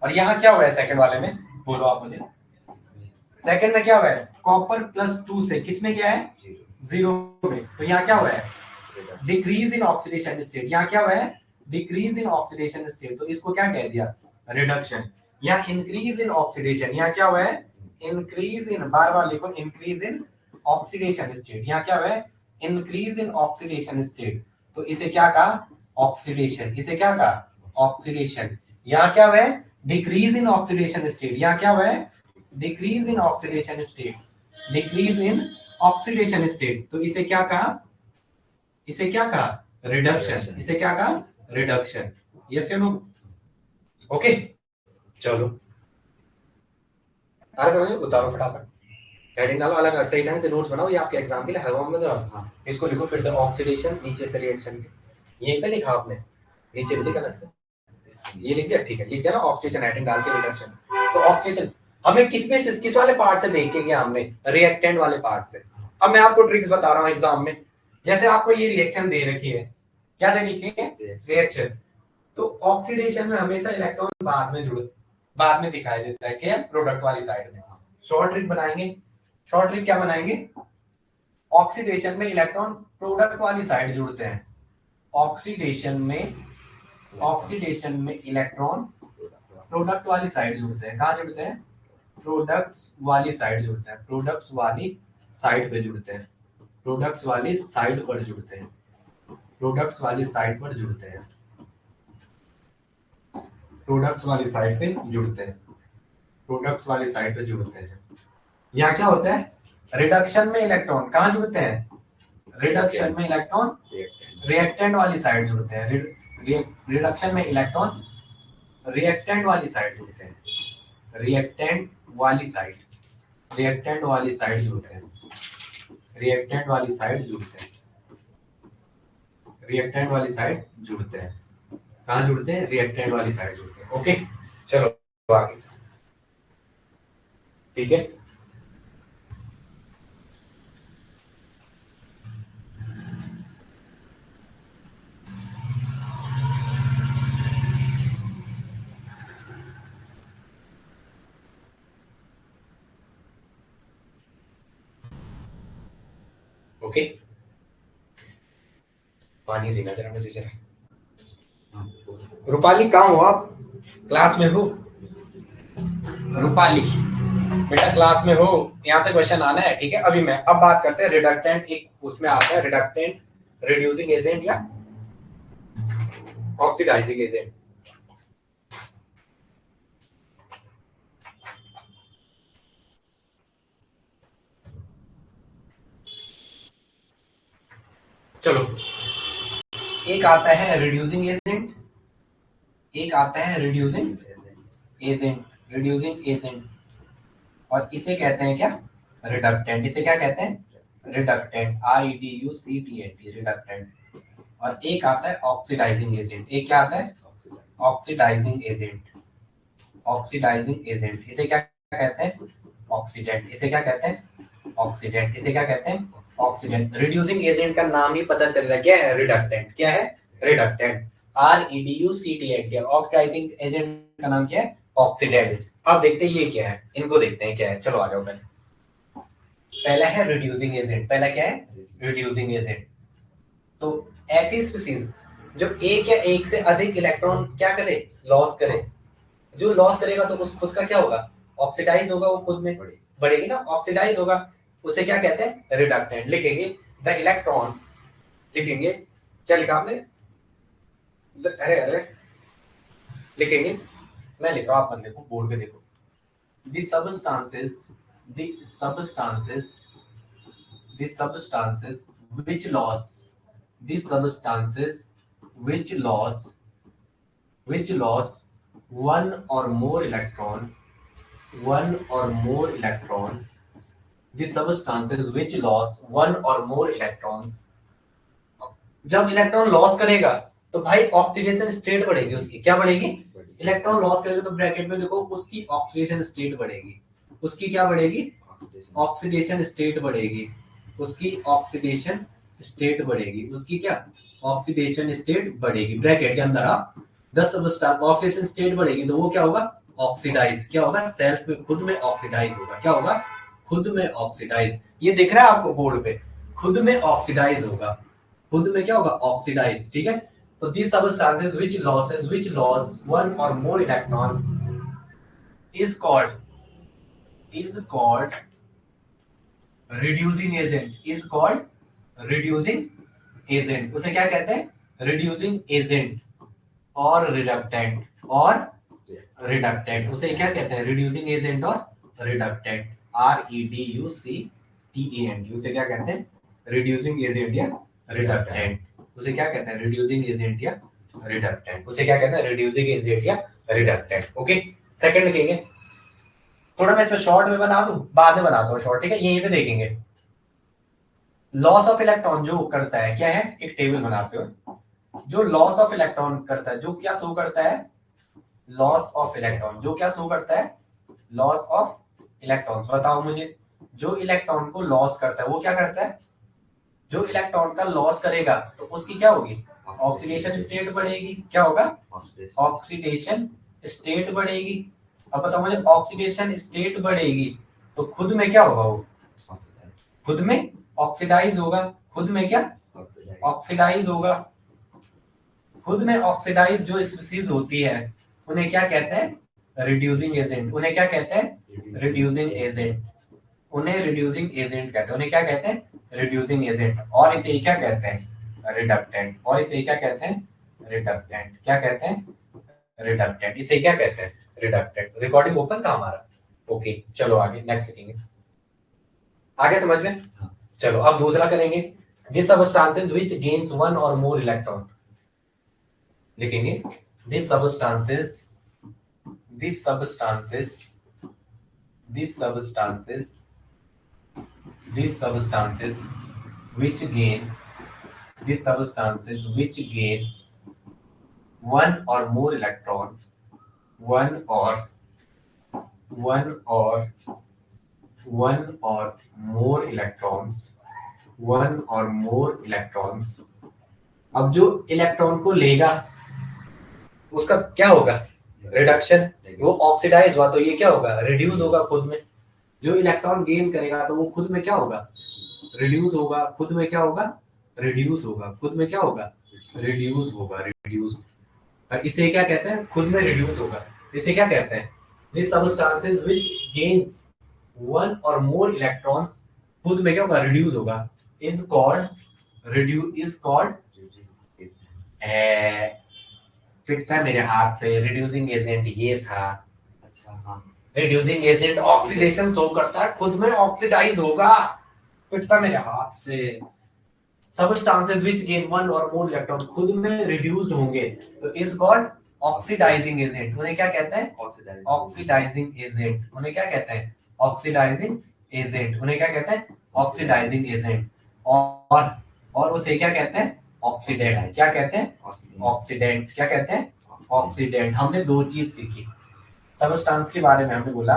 Speaker 1: और यहाँ क्या हुआ है सेकंड वाले में, बोलो आप मुझे, सेकंड में क्या हुआ है कॉपर +2 से किस में गया है 0 में, तो यहाँ क्या हुआ है डिक्रीज इन ऑक्सीडेशन स्टेट, यहाँ क्या हुआ है डिक्रीज इन ऑक्सीडेशन स्टेट, तो इसको क्या कह दिया रिडक्शन। यहाँ इंक्रीज इन ऑक्सीडेशन, यहाँ क्या हुआ है इंक्रीज इन, बार बार लिखो इंक्रीज इन ऑक्सीडेशन स्टेट, यहाँ क्या हुआ है इंक्रीज इन ऑक्सीडेशन स्टेट, तो इसे क्या कहा ऑक्सीडेशन, इसे क्या कहा ऑक्सीडेशन। यहाँ क्या हुआ है डिक्रीज इन ऑक्सीडेशन स्टेट, यहाँ क्या हुआ है decrease in oxidation state, decrease in oxidation state, तो इसे क्या कहा, इसे क्या कहा रिडक्शन, इसे क्या कहा रिडक्शन। यस या नो, ओके चलो आ समझ, उतारो फटाफट, हेडिंग डालो, अलग सही ढंग से नोट्स बनाओ, ये आपके एग्जाम के लिए हवा में दो। इसको लिखो फिर से ऑक्सीडेशन, नीचे से रिएक्शन के, ये पे लिखा आपने, नीचे भी लिखा सकते, ये लिख दिया ठीक है, लिख दिया ना ऑक्सीजन हेडिंग डाल के रिडक्शन। तो ऑक्सीजन हमें किस वाले पार्ट से देख के गया हमने, रिएक्टेंट वाले पार्ट से। अब मैं आपको ट्रिक्स बता रहा हूँ एग्जाम में, जैसे आपको ये रिएक्शन दे रखी है, क्या दे रखी है रिएक्शन, तो ऑक्सीडेशन में हमेशा इलेक्ट्रॉन बाद में दिखाई देता है, क्या प्रोडक्ट वाली साइड में। शॉर्ट ट्रिक बनाएंगे, शॉर्ट ट्रिक क्या बनाएंगे, ऑक्सीडेशन में इलेक्ट्रॉन प्रोडक्ट वाली साइड जुड़ते हैं, ऑक्सीडेशन में इलेक्ट्रॉन प्रोडक्ट वाली साइड जुड़ते हैं, कहाँ जुड़ते हैं प्रोडक्ट्स वाली साइड जुड़ते हैं, प्रोडक्ट्स वाली साइड पे जुड़ते हैं, प्रोडक्ट्स वाली साइड पर जुड़ते हैं, प्रोडक्ट्स वाली साइड पर जुड़ते हैं, प्रोडक्ट्स वाली साइड पे जुड़ते हैं, प्रोडक्ट्स वाली साइड पे जुड़ते हैं। यहाँ क्या होता है रिडक्शन में इलेक्ट्रॉन कहाँ जुड़ते हैं, रिडक्शन में इलेक्ट्रॉन रिएक्टेंट वाली साइड जुड़ते हैं, रिडक्शन में इलेक्ट्रॉन रिएक्टेंट वाली साइड जुड़ते हैं, रिएक्टेंट वाली साइड, रिएक्टेंट वाली साइड जुड़ते हैं, रिएक्टेंट वाली साइड जुड़ते हैं, रिएक्टेंट वाली साइड जुड़ते हैं, कहाँ जुड़ते हैं रिएक्टेंट वाली साइड जुड़ते हैं। ओके चलो आगे, ठीक है ओके। पानी देना जरा मुझे जरा, रूपाली कहाँ हो आप, क्लास में हो रूपाली बेटा, क्लास में हो, यहाँ से क्वेश्चन आना है ठीक है। अभी मैं अब बात करते हैं रिडक्टेंट, एक उसमें आता है रिडक्टेंट रिड्यूसिंग एजेंट या ऑक्सीडाइजिंग एजेंट। चलो एक आता है रिड्यूसिंग एजेंट, एक आता है रिड्यूसिंग एजेंट, रिड्यूसिंग एजेंट, और इसे कहते हैं क्या रिडक्टेंट, इसे क्या कहते हैं रिडक्टेंट, REDUCTANT रिडक्टेंट। और एक आता है ऑक्सीडाइजिंग एजेंट, एक क्या आता है ऑक्सीडाइजिंग एजेंट, ऑक्सीडाइजिंग एजेंट, इसे क्या कहते हैं ऑक्सीडेंट, इसे क्या कहते हैं ऑक्सीडेंट, इसे क्या कहते हैं ऑक्सीडेंट। रिड्यूसिंग एजेंट का नाम ही पता चल रहा है क्या है रिडक्टेंट, क्या है रिडक्टेंट, REDUCTANT। ऑक्सीडाइजिंग एजेंट का नाम क्या है ऑक्सीडेंट। अब देखते हैं ये क्या है, इनको देखते हैं क्या है, चलो आ जाओ पहले। पहला है रिड्यूसिंग एजेंट, पहला क्या है रिड्यूसिंग एजेंट। तो ऐसी स्पीसीज जो एक या एक से अधिक इलेक्ट्रॉन क्या करे लॉस करे, जो लॉस करेगा तो उस खुद का क्या होगा ऑक्सीडाइज होगा, वो खुद में बढ़ेगी ना, ऑक्सीडाइज होगा, उसे क्या कहते हैं रिडक्टेंट। लिखेंगे द इलेक्ट्रॉन, लिखेंगे क्या लिखा आपने, अरे अरे लिखेंगे, मैं लिख रहा हूं आप मत देखो, बोर्ड पे देखो। The substances which loss which loss one or more electron, the substances which loss one or more electrons, जब इलेक्ट्रॉन लॉस करेगा तो भाई ऑक्सीडेशन स्टेट बढ़ेगी, उसकी क्या बढ़ेगी, इलेक्ट्रॉन लॉस करेगा तो ब्रैकेट में देखो उसकी ऑक्सीडेशन स्टेट बढ़ेगी, उसकी क्या बढ़ेगी, ऑक्सीडेशन स्टेट बढ़ेगी, उसकी ऑक्सीडेशन स्टेट बढ़ेगी, उसकी क्या ऑक्सीडेशन स्टेट बढ़ेगी, ब्रैकेट के अंदर आप 10 सबस्टार ऑक्सीडेशन स्टेट बढ़ेगी तो वो क्या होगा, ऑक्सीडाइज, क्या होगा, सेल्फ में खुद में ऑक्सीडाइज होगा, क्या होगा, खुद में ऑक्सीडाइज, ये दिख रहा है आपको बोर्ड पे, खुद में ऑक्सीडाइज होगा, खुद में क्या होगा, ऑक्सीडाइज, ठीक है। तो these substances which loss one or more electron is called reducing agent, उसे क्या कहते हैं, reducing agent और रिडक्टेंट, उसे क्या कहते हैं, रिड्यूसिंग एजेंट और रिडक्टेंट, REDUCTANT, उसे क्या कहते हैं, रिड्यूसिंग एजेंट या रिडक्टेंट, उसे क्या कहते हैं, रिड्यूसिंग एजेंट या रिडक्टेंट, उसे क्या कहते हैं, रिड्यूसिंग एजेंट या रिडक्टेंट। ओके, सेकंड लिखेंगे, थोड़ा मैं इसमें शॉर्ट में बना दूं, बाद में बनाता हूँ शॉर्ट, ठीक है, यहीं पे देखेंगे। लॉस ऑफ इलेक्ट्रॉन जो करता है क्या है, एक टेबल बनाते हो, जो लॉस ऑफ इलेक्ट्रॉन करता है, जो क्या शो करता है, लॉस ऑफ इलेक्ट्रॉन, जो क्या शो करता है, लॉस ऑफ इलेक्ट्रॉन्स, बताओ मुझे, जो इलेक्ट्रॉन को लॉस करता है वो क्या करता है, जो इलेक्ट्रॉन का लॉस करेगा तो उसकी क्या होगी, ऑक्सीडेशन स्टेट बढ़ेगी, क्या होगा, ऑक्सीडेशन स्टेट बढ़ेगी। अब बताओ मुझे, ऑक्सीडेशन स्टेट बढ़ेगी तो खुद में क्या होगा, वो खुद में ऑक्सीडाइज होगा, खुद में क्या ऑक्सीडाइज होगा, खुद में ऑक्सीडाइज जो स्पीसीज होती है उन्हें क्या कहते हैं, रिड्यूसिंग एजेंट, उन्हें क्या कहते हैं, रिड्यूसिंग एजेंट, उन्हें रिड्यूसिंग एजेंट कहते हैं, उन्हें क्या कहते हैं, रिड्यूसिंग एजेंट, और इसे क्या कहते हैं, रिडक्टेंट, और इसे क्या कहते हैं, रिडक्टेंट, क्या कहते हैं, रिडक्टेंट, इसे क्या कहते हैं, रिडक्टेंट। रिकॉर्डिंग ओपन था हमारा, ओके चलो आगे नेक्स्ट लिखेंगे, आगे समझ में, चलो अब दूसरा करेंगे, this substances which gains one और मोर इलेक्ट्रॉन, लिखेंगे this substances these substances these substances these substances which gain these substances which gain one or more electron one or one or one or more electrons one or more electrons, अब जो electron को लेगा उसका क्या होगा, reduction, वो oxidise हुआ तो ये क्या होगा, रिड्यूस होगा खुद में, जो इलेक्ट्रॉन गेन करेगा तो वो खुद में क्या होगा, रिड्यूस होगा, खुद में क्या होगा, रिड्यूस होगा, खुद में क्या होगा, रिड्यूस होगा, रिड्यूस, इसे क्या कहते हैं, खुद में रिड्यूस होगा, इसे क्या कहते हैं, this substances which gains one और मोर इलेक्ट्रॉन्स, खुद में क्या होगा, रिड्यूस होगा, इज कॉल्ड पिटता मेरे हाथ से, रिड्यूसिंग एजेंट ये था, अच्छा हाँ, रिड्यूसिंग एजेंट ऑक्सीडेशन शो करता है, खुद में ऑक्सीडाइज होगा, पिटता मेरे हाथ से, सबस्टेंसेस व्हिच गेन वन और मोर इलेक्ट्रॉन, खुद में रिड्यूस्ड होंगे तो इज कॉल्ड ऑक्सीडाइजिंग एजेंट, उन्हें क्या कहते हैं, ऑक्सीडाइजिंग एजेंट, उन्हें क्या कहते हैं, ऑक्सीडाइजिंग एजेंट, उन्हें क्या कहते हैं, ऑक्सीडाइजिंग एजेंट, और उसे क्या कहते हैं, ऑक्सीडेंट, क्या कहते हैं, ऑक्सीडेंट, क्या कहते हैं, ऑक्सीडेंट। हमने दो चीज सीखी सबस्टेंस के बारे में, हमने बोला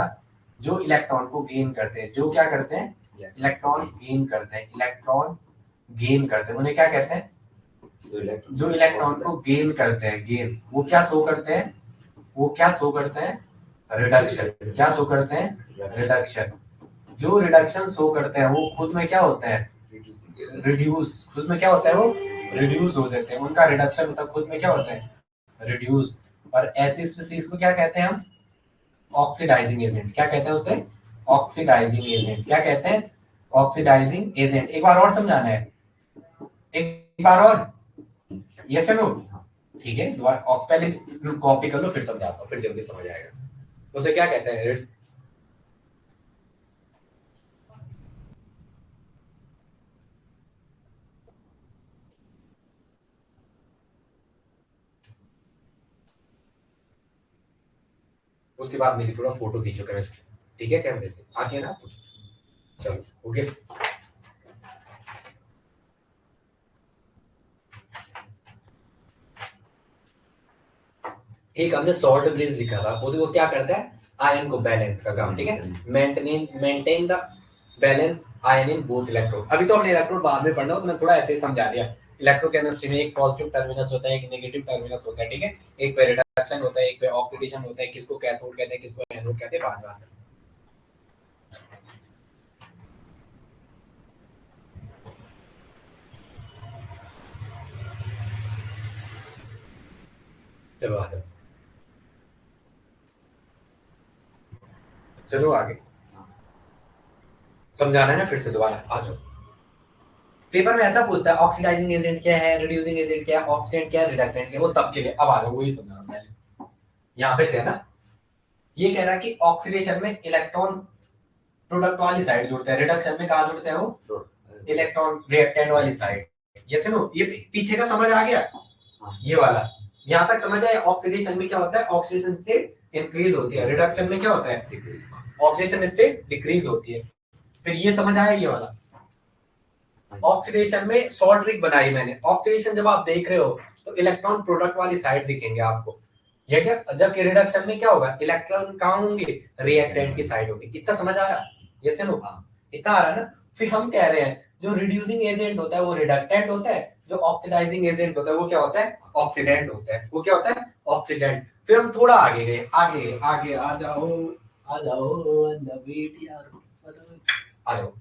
Speaker 1: जो इलेक्ट्रॉन को गेन करते हैं, जो क्या करते हैं, इलेक्ट्रॉन्स गेन करते हैं, इलेक्ट्रॉन गेन करते हैं, उन्हें क्या कहते हैं, जो इलेक्ट्रॉन को गेन करते हैं, गेन, वो क्या शो करते हैं, वो क्या शो करते हैं, रिडक्शन, क्या शो करते हैं, रिडक्शन, जो रिडक्शन शो करते हैं वो खुद में क्या होते हैं, रिड्यूस, खुद में क्या होता है, वो रिड्यूस हो जाते हैं, उनका रिडक्शन मतलब खुद में क्या होता है, रिड्यूस, और ऐसी स्पीसीज को क्या कहते हैं हम, ऑक्सीडाइजिंग एजेंट, क्या कहते हैं उसे, ऑक्सीडाइजिंग एजेंट, क्या कहते हैं, ऑक्सीडाइजिंग एजेंट। एक बार और समझाना है, एक बार और, यस नो, ठीक है, दोबारा पहले कॉपी कर लो फिर समझाता हूँ, फिर जल्दी समझ आएगा, उसे क्या कहते हैं, उसके बाद मेरी थोड़ा फोटो खींचो केमिस्ट्री, ठीक है, कैमरे से आती है ना आपको? चलो ओके। एक हमने सॉल्ट ब्रिज लिखा था, उसे वो क्या करता है, आयन को बैलेंस का काम, ठीक है, maintain the balance ion in both electrode. अभी तो हमने इलेक्ट्रोड बाद में पढ़ना हो, तो मैं थोड़ा ऐसे ही समझा दिया। इलेक्ट्रोकेमिस्ट्री में एक पॉजिटिव टर्मिनस होता है, एक नेगेटिव टर्मिनस होता है, ठीक है, एक पे रिडक्शन होता है, एक पे ऑक्सीडेशन होता है, किसको कैथोड कहते हैं, किसको एनोड कहते हैं, बाद में। चलो आ जाओ, चलो आगे समझाना है ना, फिर से दोबारा आ जाओ। पेपर में ऐसा पूछता है ऑक्सीडाइजिंग एजेंट क्या है, रिड्यूसिंग एजेंट क्या है, ऑक्सीडेंट क्या है, रिडक्टेंट क्या है, वो तब के लिए। अब आ जाओ, वही समझा रहा हूं पहले, यहाँ पे से है ना। ये कह रहा है कि ऑक्सीडेशन में इलेक्ट्रॉन प्रोडक्ट वाली साइड जुड़ता है, रिडक्शन में कहा जुड़ता है वो, इलेक्ट्रॉन रिएक्टेंट वाली साइड। ये सुनो, ये पीछे का समझ आ गया, ये वाला यहाँ तक समझ आया। ऑक्सीडेशन में क्या होता है, ऑक्सीडेशन स्टेट इंक्रीज होती है, रिडक्शन में क्या होता है, ऑक्सीडेशन स्टेट डिक्रीज होती है। फिर ये समझ आया ये वाला। ऑक्सीडेशन में शॉर्ट ट्रिक बनाई मैंने। ऑक्सीडेशन जब आप देख रहे हो तो इलेक्ट्रॉन प्रोडक्ट वाली साइड दिखेंगे आपको, ये क्या, जबकि रिडक्शन में क्या होगा, इलेक्ट्रॉन कहाँ होंगे, रिएक्टेंट की साइड होगी। इतना समझ आ रहा, ये से नो, इतना आ रहा ना। फिर हम कह रहे हैं जो रिड्यूसिंग एजेंट होता है वो रिडक्टेंट होता है, जो ऑक्सीडाइजिंग एजेंट होता है वो क्या होता है, ऑक्सीडेंट होता है। वो क्या होता है, ऑक्सीडेंट। फिर हम थोड़ा आगे गए, आगे आगे आ जाओ, आ जाओ, आ जाओ।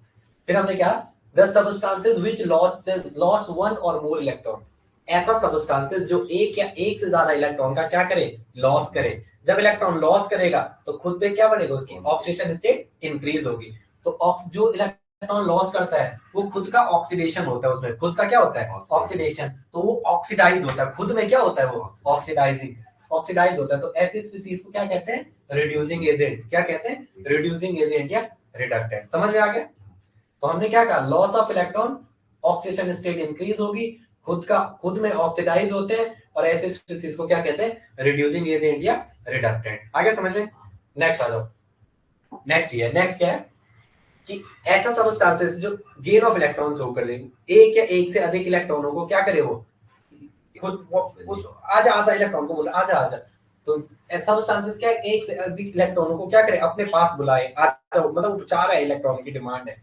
Speaker 1: फिर हमने क्या, the substances which loss one और मोर इलेक्ट्रॉन। ऐसा सबस्टांसेस जो एक या एक से ज्यादा इलेक्ट्रॉन का क्या करे, लॉस करे। जब इलेक्ट्रॉन लॉस करेगा तो खुद पे क्या बढ़ेगा, उसकी ऑक्सीडेशन स्टेट इंक्रीज होगी। तो जो इलेक्ट्रॉन लॉस करता है वो खुद का ऑक्सीडेशन होता है, उसमें खुद का क्या होता है, ऑक्सीडेशन। तो वो ऑक्सीडाइज होता है, खुद में क्या होता है, वो ऑक्सीडाइजिंग, ऑक्सीडाइज होता है। तो ऐसी स्पीसीज को क्या कहते हैं, रिड्यूसिंग एजेंट। क्या कहते हैं, रिड्यूसिंग एजेंट या रिडक्टेंट। समझ में आ गया? तो हमने क्या कहा, loss of electron, oxidation state increase होगी, खुद में ऑक्सीडाइज होते हैं, और ऐसे स्पीसीज को क्या कहते हैं, रिड्यूसिंग एजेंट या रिडक्टेंट। आगे समझ में? नेक्स्ट आ जाओ। नेक्स्ट क्या है कि ऐसा सबस्टांसेस जो गेन ऑफ इलेक्ट्रॉन शो कर दे, एक या एक से अधिक इलेक्ट्रॉनों को क्या करे, वो खुद उस आजा आजा इलेक्ट्रॉन को बोला आजा आजा। तो सबस्टांसेस क्या है, एक से अधिक इलेक्ट्रॉनों को क्या करे, अपने पास बुलाए, आजा, मतलब चाह रहा है, इलेक्ट्रॉन की डिमांड है।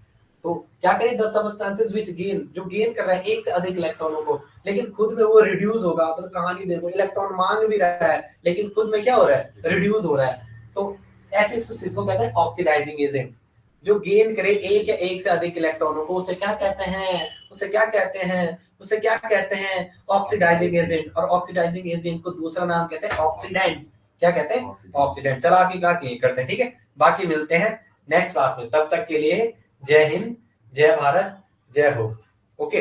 Speaker 1: तो क्या करे, द सबस्टांसेस व्हिच गेन, जो गेन कर रहा है एक से अधिक इलेक्ट्रॉनों को, लेकिन खुद में वो रिड्यूस होगा। मतलब कहानी देखो, इलेक्ट्रॉन मांग भी रहा है लेकिन खुद में क्या हो रहा है, रिड्यूस हो रहा है। तो ऐसे स्पीसीज को कहते हैं ऑक्सीडाइजिंग एजेंट। जो गेन करे एक या एक से अधिक इलेक्ट्रॉनों को, उसे क्या कहते हैं, उसे क्या कहते हैं, उसे क्या कहते हैं, ऑक्सीडाइजिंग एजेंट। और ऑक्सीडाइजिंग एजेंट को दूसरा नाम कहते हैं ऑक्सीडेंट। क्या कहते हैं, ऑक्सीडेंट। चलो आज की क्लास यही करते हैं, ठीक है, बाकी मिलते हैं नेक्स्ट क्लास में। तब तक के लिए जय हिंद, जय भारत, जय हो। ओके,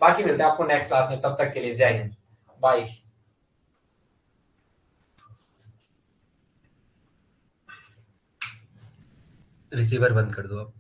Speaker 1: बाकी मिलते हैं आपको नेक्स्ट क्लास में, तब तक के लिए जय हिंद, बाय। रिसीवर बंद कर दो अब।